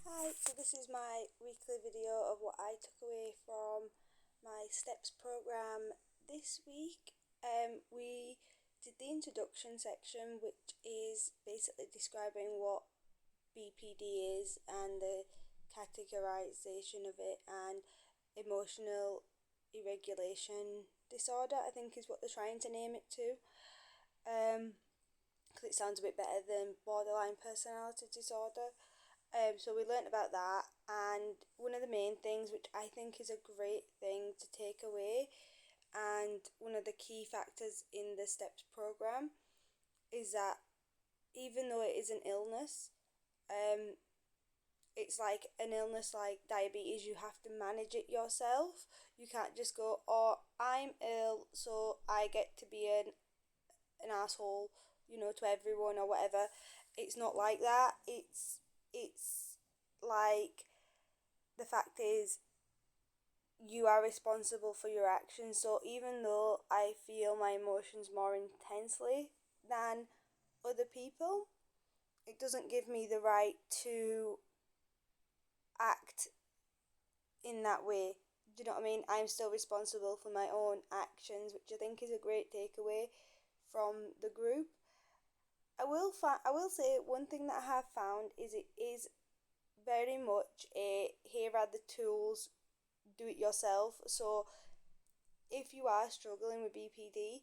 Hi, so this is my weekly video of what I took away from my STEPPS program this week. We did the introduction section, which is basically describing what BPD is and the categorization of it, and emotional irregulation disorder, I think is what they're trying to name it to. Because it sounds a bit better than borderline personality disorder. So we learnt about that, and one of the main things, which I think is a great thing to take away, and one of the key factors in the STEPS program, is that even though it is an illness, it's like an illness like diabetes, you have to manage it yourself. You can't just go, oh, I'm ill, so I get to be an asshole, to everyone or whatever. It's not like that. It's like, the fact is, you are responsible for your actions. So even though I feel my emotions more intensely than other people, it doesn't give me the right to act in that way. Do you know what I mean? I'm still responsible for my own actions, which I think is a great takeaway from the group. I will say one thing that I have found is it is very much a here are the tools, do it yourself. So if you are struggling with BPD,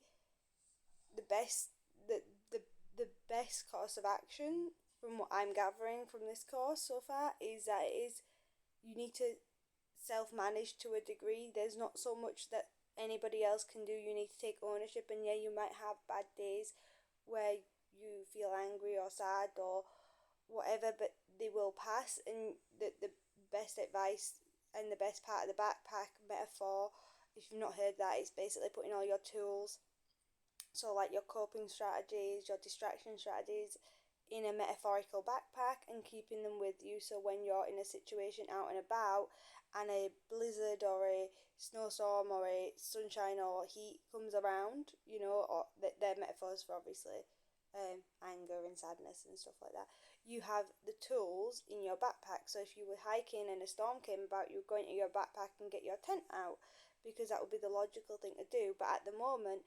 the best the best course of action, from what I'm gathering from this course so far, is that you need to self manage to a degree. There's not so much that anybody else can do. You need to take ownership, and yeah, you might have bad days where you feel angry or sad or whatever, but they will pass. And the best advice and the best part of the backpack metaphor, if you've not heard that, is basically putting all your tools, so like your coping strategies, your distraction strategies, in a metaphorical backpack and keeping them with you. So when you're in a situation out and about and a blizzard or a snowstorm or a sunshine or heat comes around, or they're metaphors for obviously anger and sadness and stuff like that, you have the tools in your backpack. So if you were hiking and a storm came about, you would go into your backpack and get your tent out, because that would be the logical thing to do. But at the moment,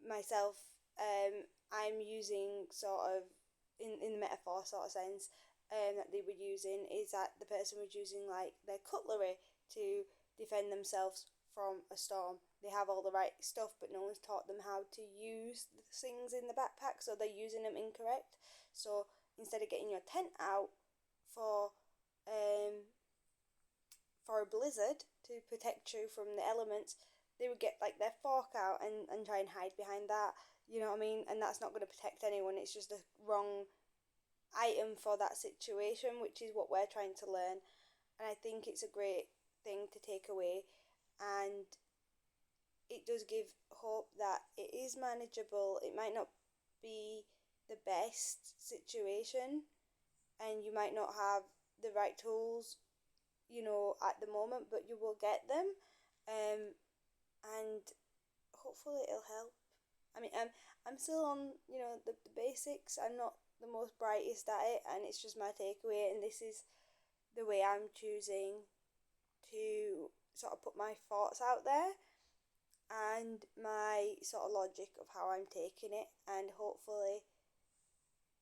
myself, I'm using sort of, in the metaphor sort of sense, that they were using, is that the person was using like their cutlery to defend themselves from a storm. They have all the right stuff, but no one's taught them how to use the things in the backpack, so they're using them incorrect. So instead of getting your tent out for for a blizzard to protect you from the elements, they would get like their fork out and try and hide behind that. You know what I mean? And that's not going to protect anyone. It's just a wrong item for that situation, which is what we're trying to learn. And I think it's a great thing to take away. And it does give hope that it is manageable. It might not be the best situation, and you might not have the right tools, at the moment, but you will get them. And hopefully it'll help. I mean, I'm still on, the basics. I'm not the most brightest at it, and it's just my takeaway. And this is the way I'm choosing to sort of put my thoughts out there, and my sort of logic of how I'm taking it. And hopefully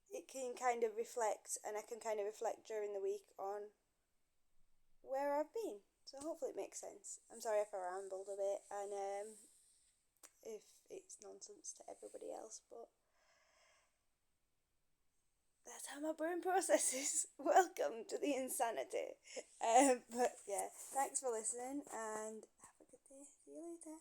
it can kind of reflect, and I can kind of reflect during the week on where I've been. So hopefully it makes sense. I'm sorry if I rambled a bit, and if it's nonsense to everybody else, but that's how my brain processes. Welcome to the insanity. But yeah, thanks for listening, and have a good day. See you later.